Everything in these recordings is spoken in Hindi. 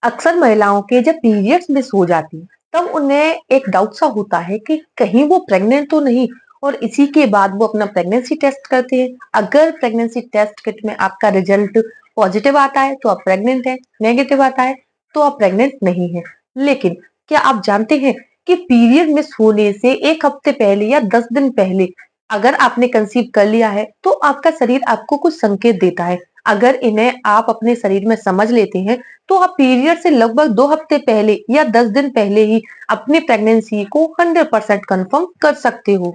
अक्सर महिलाओं के जब पीरियड्स मिस हो जाती हैं, तब उन्हें एक डाउट सा होता है कि कहीं वो प्रेग्नेंट तो नहीं। और इसी के बाद वो अपना प्रेगनेंसी टेस्ट करते हैं। अगर प्रेगनेंसी टेस्ट किट में आपका रिजल्ट पॉजिटिव आता है तो आप प्रेग्नेंट हैं, नेगेटिव आता है तो आप प्रेग्नेंट नहीं हैं। लेकिन क्या आप जानते हैं कि पीरियड मिस होने से एक हफ्ते पहले या 10 दिन पहले अगर आपने कंसीव कर लिया है तो आपका शरीर आपको कुछ संकेत देता है। अगर इन्हें आप अपने शरीर में समझ लेते हैं तो आप पीरियड से लगभग 2 हफ्ते पहले या 10 दिन पहले ही अपनी प्रेगनेंसी को 100% कंफर्म कर सकते हो।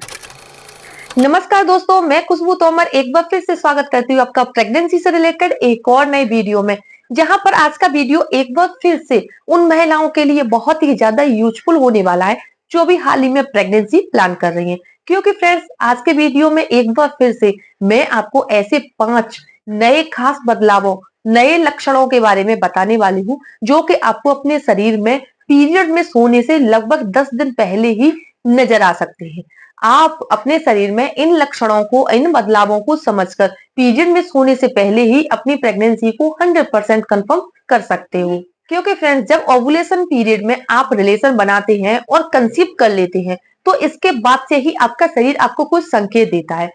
नमस्कार दोस्तों, मैं खुशबू तोमर एक बार फिर से स्वागत करती हूँ आपका प्रेगनेंसी से रिलेटेड एक और नई वीडियो में। जहां पर आज का वीडियो एक बार फिर से उन महिलाओं के लिए बहुत ही ज्यादा यूजफुल होने वाला है जो भी हाल ही में प्रेगनेंसी प्लान कर रही हैं। क्योंकि फ्रेंड्स, आज के वीडियो में एक बार फिर से मैं आपको ऐसे 5 नए खास बदलावों, नए लक्षणों के बारे में बताने वाली हूँ जो कि आपको अपने शरीर में पीरियड में सोने से लगभग 10 दिन पहले ही नजर आ सकते हैं। आप अपने शरीर में इन लक्षणों को, इन बदलावों को समझकर पीरियड मिस होने से पहले ही अपनी प्रेगनेंसी को 100% कंफर्म कर सकते हो। क्योंकि फ्रेंड्स, जब ओवुलेशन पीरियड में आप रिलेशन बनाते हैं और कंसीव कर लेते हैं तो इसके बाद से ही आपका शरीर आपको कुछ संकेत देता है।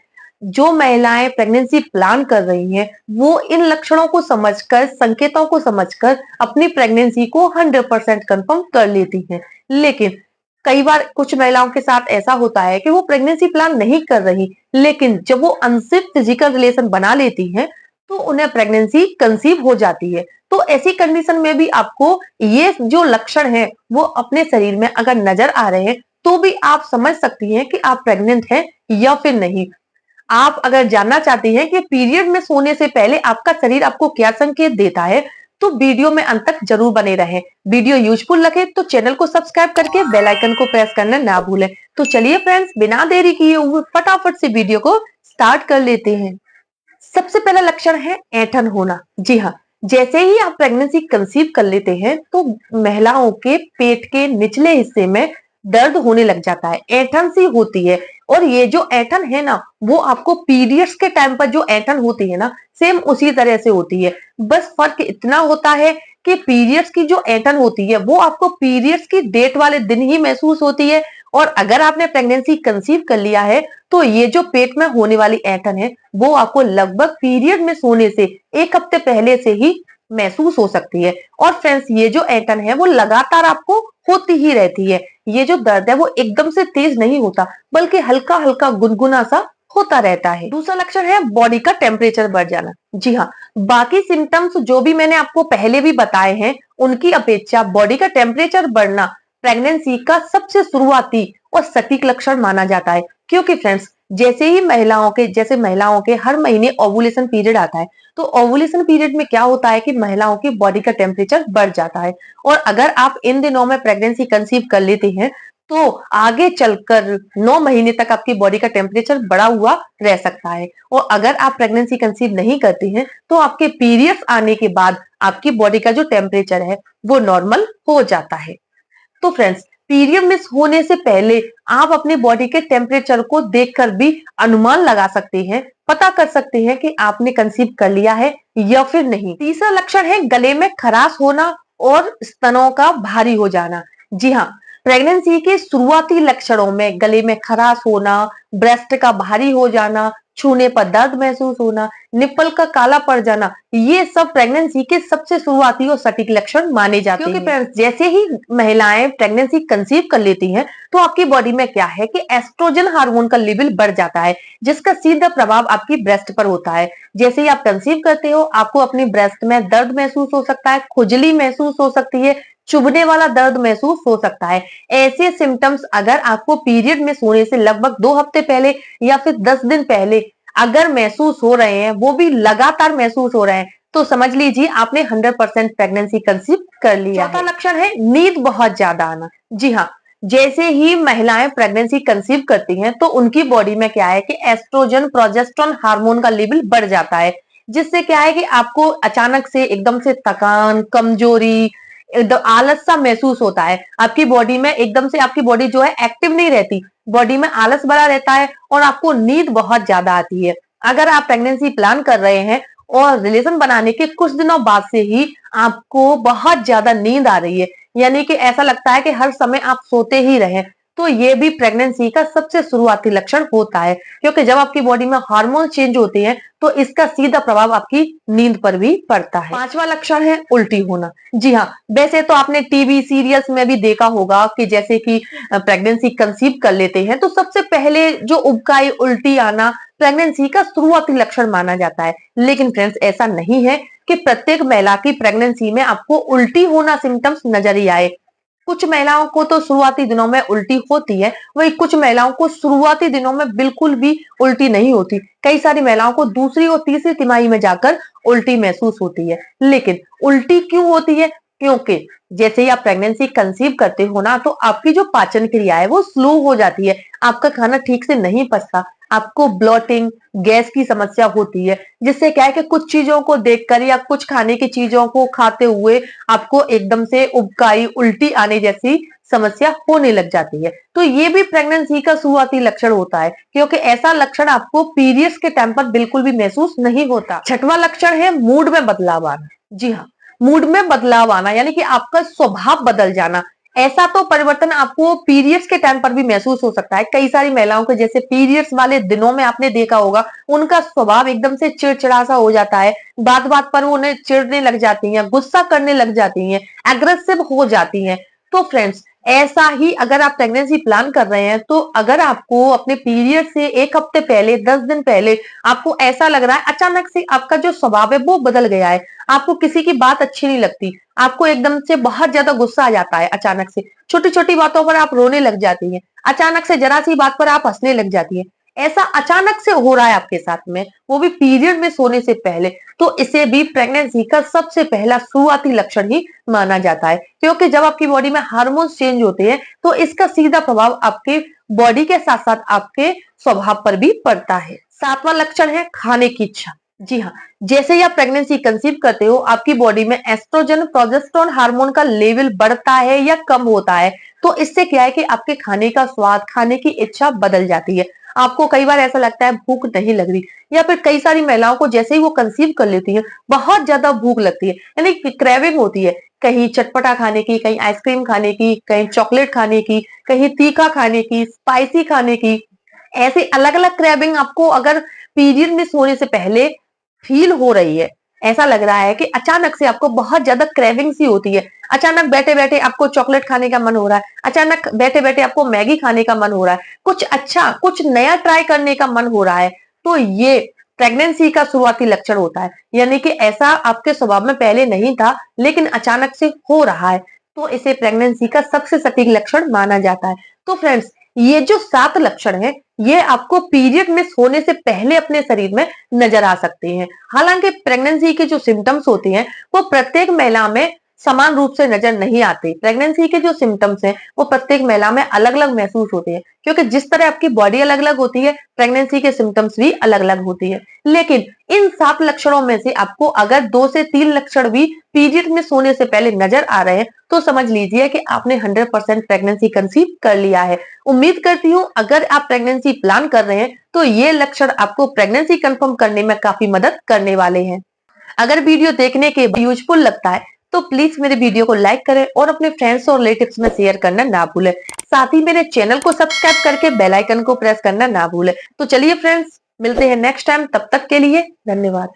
जो महिलाएं प्रेगनेंसी प्लान कर रही हैं वो इन लक्षणों को समझकर, संकेतों को समझकर अपनी प्रेगनेंसी को 100% कंफर्म कर लेती हैं। लेकिन कई बार कुछ महिलाओं के साथ ऐसा होता है कि वो प्रेगनेंसी प्लान नहीं कर रही, लेकिन जब वो अनसेफ फिजिकल रिलेशन बना लेती हैं तो उन्हें प्रेगनेंसी कंसीव हो जाती है। तो ऐसी कंडीशन में भी आपको ये जो लक्षण है वो अपने शरीर में अगर नजर आ रहे हैं तो भी आप समझ सकती हैं कि आप प्रेग्नेंट हैं या फिर नहीं। आप अगर जानना चाहती हैं कि पीरियड में सोने से पहले आपका शरीर आपको क्या संकेत देता है तो वीडियो में अंत तक जरूर बने रहें। वीडियो यूजफुल लगे तो चैनल को सब्सक्राइब करके बेल आइकन को प्रेस करना ना भूलें। तो चलिए फ्रेंड्स, बिना देरी किए हुए फटाफट से वीडियो को स्टार्ट कर लेते हैं। सबसे पहला लक्षण है ऐंठन होना। जी हाँ, जैसे ही आप प्रेगनेंसी कंसीव कर लेते हैं तो महिलाओं के पेट के निचले हिस्से में दर्द होने लग जाता है, ऐंठन सी होती है। और ये जो ऐंठन है ना, वो आपको पीरियड्स के टाइम पर जो ऐंठन होती है ना, सेम उसी तरह से होती है। बस फर्क इतना होता है कि पीरियड्स की जो ऐंठन होती है वो आपको पीरियड्स की डेट वाले दिन ही महसूस होती है। और अगर आपने प्रेगनेंसी कंसीव कर लिया है तो ये जो पेट में होने वाली ऐंठन है वो आपको लगभग पीरियड में सोने से एक हफ्ते पहले से ही महसूस हो सकती है। और फ्रेंड्स, ये जो ऐंठन है वो लगातार आपको होती ही रहती है। ये जो दर्द है वो एकदम से तेज नहीं होता, बल्कि हल्का हल्का गुनगुना सा होता रहता है। दूसरा लक्षण है बॉडी का टेम्परेचर बढ़ जाना। जी हाँ, बाकी सिम्टम्स जो भी मैंने आपको पहले भी बताए हैं उनकी अपेक्षा बॉडी का टेम्परेचर बढ़ना प्रेगनेंसी का सबसे शुरुआती और सटीक लक्षण माना जाता है। क्योंकि फ्रेंड्स, जैसे महिलाओं के हर महीने ओवुलेशन पीरियड आता है तो ओवुलेशन पीरियड में क्या होता है कि महिलाओं की बॉडी का टेम्परेचर बढ़ जाता है। और अगर आप इन दिनों में प्रेगनेंसी कंसीव कर लेते हैं तो आगे चलकर 9 महीने तक आपकी बॉडी का टेम्परेचर बढ़ा हुआ रह सकता है। और अगर आप प्रेगनेंसी कंसीव नहीं करती हैं तो आपके पीरियड्स आने के बाद आपकी बॉडी का जो टेम्परेचर है वो नॉर्मल हो जाता है। तो फ्रेंड्स, पीरियड मिस होने से पहले आप अपनी बॉडी के टेम्परेचर को देखकर भी अनुमान लगा सकते हैं, पता कर सकते हैं कि आपने कंसीव कर लिया है या फिर नहीं। तीसरा लक्षण है गले में खराश होना और स्तनों का भारी हो जाना। जी हाँ, प्रेगनेंसी के शुरुआती लक्षणों में गले में खराश होना, ब्रेस्ट का भारी हो जाना, छूने पर दर्द महसूस होना, निप्पल का काला पड़ जाना, ये सब प्रेगनेंसी के सबसे शुरुआती और सटीक लक्षण माने जाते हैं। क्योंकि फ्रेंड्स, जैसे ही महिलाएं प्रेगनेंसी कंसीव कर लेती हैं तो आपकी बॉडी में क्या है कि एस्ट्रोजन हार्मोन का लेवल बढ़ जाता है, जिसका सीधा प्रभाव आपकी ब्रेस्ट पर होता है। जैसे ही आप कंसीव करते हो आपको अपनी ब्रेस्ट में दर्द महसूस हो सकता है, खुजली महसूस हो सकती है, चुभने वाला दर्द महसूस हो सकता है। ऐसे सिम्टम्स अगर आपको पीरियड में सोने से लगभग 2 हफ्ते पहले या फिर 10 दिन पहले अगर महसूस हो रहे हैं, वो भी लगातार महसूस हो रहे हैं, तो समझ लीजिए आपने 100% प्रेगनेंसी कंसीव कर लिया है। चौथा लक्षण है नींद बहुत ज्यादा आना। जी हाँ, जैसे ही महिलाएं प्रेगनेंसी कंसीव करती हैं तो उनकी बॉडी में क्या है कि एस्ट्रोजन, प्रोजेस्टेरोन हार्मोन का लेवल बढ़ जाता है, जिससे क्या है कि आपको अचानक से एकदम से थकान, कमजोरी, एकदम आलस सा महसूस होता है। आपकी बॉडी में एकदम से आपकी बॉडी जो है एक्टिव नहीं रहती, बॉडी में आलस भरा रहता है और आपको नींद बहुत ज्यादा आती है। अगर आप प्रेगनेंसी प्लान कर रहे हैं और रिलेशन बनाने के कुछ दिनों बाद से ही आपको बहुत ज्यादा नींद आ रही है, यानी कि ऐसा लगता है कि हर समय आप सोते ही रहें, तो ये भी प्रेगनेंसी का सबसे शुरुआती लक्षण होता है, क्योंकि जब आपकी बॉडी में हार्मोन चेंज होते हैं तो इसका सीधा प्रभाव आपकी नींद पर भी पड़ता है। पांचवा लक्षण है उल्टी होना। जी हाँ, वैसे तो आपने टीवी सीरियल्स में भी देखा होगा कि जैसे कि प्रेगनेंसी कंसीव कर लेते हैं तो सबसे पहले जो उबकाई उल्टी आना प्रेगनेंसी का शुरुआती लक्षण माना जाता है। लेकिन फ्रेंड्स, ऐसा नहीं है कि प्रत्येक महिला की प्रेगनेंसी में आपको उल्टी होना सिम्टम्स नजर ही आए। कुछ महिलाओं को तो शुरुआती दिनों में उल्टी होती है, वही कुछ महिलाओं को शुरुआती दिनों में बिल्कुल भी उल्टी नहीं होती। कई सारी महिलाओं को दूसरी और तीसरी तिमाही में जाकर उल्टी महसूस होती है। लेकिन उल्टी क्यों होती है? क्योंकि जैसे ही आप प्रेगनेंसी कंसीव करते हो ना, तो आपकी जो पाचन क्रिया है वो स्लो हो जाती है, आपका खाना ठीक से नहीं पचता, आपको ब्लोटिंग, गैस की समस्या होती है, जिससे क्या है कि कुछ चीजों को देखकर या कुछ खाने की चीजों को खाते हुए आपको एकदम से उबकाई, उल्टी आने जैसी समस्या होने लग जाती है। तो ये भी प्रेगनेंसी का शुरुआती लक्षण होता है, क्योंकि ऐसा लक्षण आपको पीरियड्स के टाइम पर बिल्कुल भी महसूस नहीं होता। छठवां लक्षण है मूड में बदलाव आना। जी हाँ, मूड में बदलाव आना यानी कि आपका स्वभाव बदल जाना। ऐसा तो परिवर्तन आपको पीरियड्स के टाइम पर भी महसूस हो सकता है। कई सारी महिलाओं को जैसे पीरियड्स वाले दिनों में आपने देखा होगा, उनका स्वभाव एकदम से चिड़चिड़ा सा हो जाता है, बात बात पर वो उन्हें चिढ़ने लग जाती हैं, गुस्सा करने लग जाती हैं, एग्रेसिव हो जाती हैं। तो फ्रेंड्स, ऐसा ही अगर आप प्रेगनेंसी प्लान कर रहे हैं, तो अगर आपको अपने पीरियड से 1 हफ्ते पहले, 10 दिन पहले आपको ऐसा लग रहा है अचानक से आपका जो स्वभाव है वो बदल गया है, आपको किसी की बात अच्छी नहीं लगती, आपको एकदम से बहुत ज्यादा गुस्सा आ जाता है, अचानक से छोटी छोटी बातों पर आप रोने लग जाती हैं, अचानक से जरा सी बात पर आप हंसने लग जाती हैं, ऐसा अचानक से हो रहा है आपके साथ में, वो भी पीरियड में सोने से पहले, तो इसे भी प्रेगनेंसी का सबसे पहला शुरुआती लक्षण ही माना जाता है। क्योंकि जब आपकी बॉडी में हार्मोन्स चेंज होते हैं तो इसका सीधा प्रभाव आपके बॉडी के साथ साथ आपके स्वभाव पर भी पड़ता है। सातवां लक्षण है खाने की इच्छा। जी हाँ, जैसे ही आप प्रेगनेंसी कंसीव करते हो, आपकी बॉडी में एस्ट्रोजन, प्रोजेस्टेरोन हार्मोन का लेवल बढ़ता है या कम होता है, तो इससे क्या है कि आपके खाने का स्वाद, खाने की इच्छा बदल जाती है। आपको कई बार ऐसा लगता है भूख नहीं लग रही, या फिर कई सारी महिलाओं को जैसे ही वो कंसीव कर लेती हैं बहुत ज्यादा भूख लगती है, यानी क्रेविंग होती है, कहीं चटपटा खाने की, कहीं आइसक्रीम खाने की, कहीं चॉकलेट खाने की, कहीं तीखा खाने की, स्पाइसी खाने की, ऐसे अलग अलग क्रेविंग आपको अगर पीरियड में सोने से पहले फील हो रही है, ऐसा लग रहा है कि अचानक से आपको बहुत ज्यादा क्रेविंग सी होती है, अचानक बैठे बैठे आपको चॉकलेट खाने का मन हो रहा है, अचानक बैठे बैठे आपको मैगी खाने का मन हो रहा है, कुछ अच्छा, कुछ नया ट्राई करने का मन हो रहा है, तो ये प्रेगनेंसी का शुरुआती लक्षण होता है। यानी कि ऐसा आपके स्वभाव में पहले नहीं था, लेकिन अचानक से हो रहा है, तो इसे प्रेगनेंसी का सबसे सटीक लक्षण माना जाता है। तो फ्रेंड्स, ये जो 7 लक्षण है, ये आपको पीरियड में सोने से पहले अपने शरीर में नजर आ सकते हैं। हालांकि प्रेगनेंसी के जो सिम्टम्स होते हैं वो प्रत्येक महिला में समान रूप से नजर नहीं आते। प्रेगनेंसी के जो सिम्टम्स हैं वो प्रत्येक महिला में अलग अलग महसूस होते हैं, क्योंकि जिस तरह आपकी बॉडी अलग अलग होती है, प्रेगनेंसी के सिम्टम्स भी अलग अलग होती है। लेकिन इन 7 लक्षणों में से आपको अगर 2 से 3 लक्षण भी पीरियड में सोने से पहले नजर आ रहे हैं, तो समझ लीजिए कि आपने 100% प्रेगनेंसी कंसीव कर लिया है। उम्मीद करती हूँ अगर आप प्रेगनेंसी प्लान कर रहे हैं तो ये लक्षण आपको प्रेगनेंसी कंफर्म करने में काफी मदद करने वाले हैं। अगर वीडियो देखने के यूजफुल लगता है तो प्लीज मेरे वीडियो को लाइक करें और अपने फ्रेंड्स और रिलेटिव्स में शेयर करना ना भूलें। साथ ही मेरे चैनल को सब्सक्राइब करके बेल आइकन को प्रेस करना ना भूलें। तो चलिए फ्रेंड्स, मिलते हैं नेक्स्ट टाइम, तब तक के लिए धन्यवाद।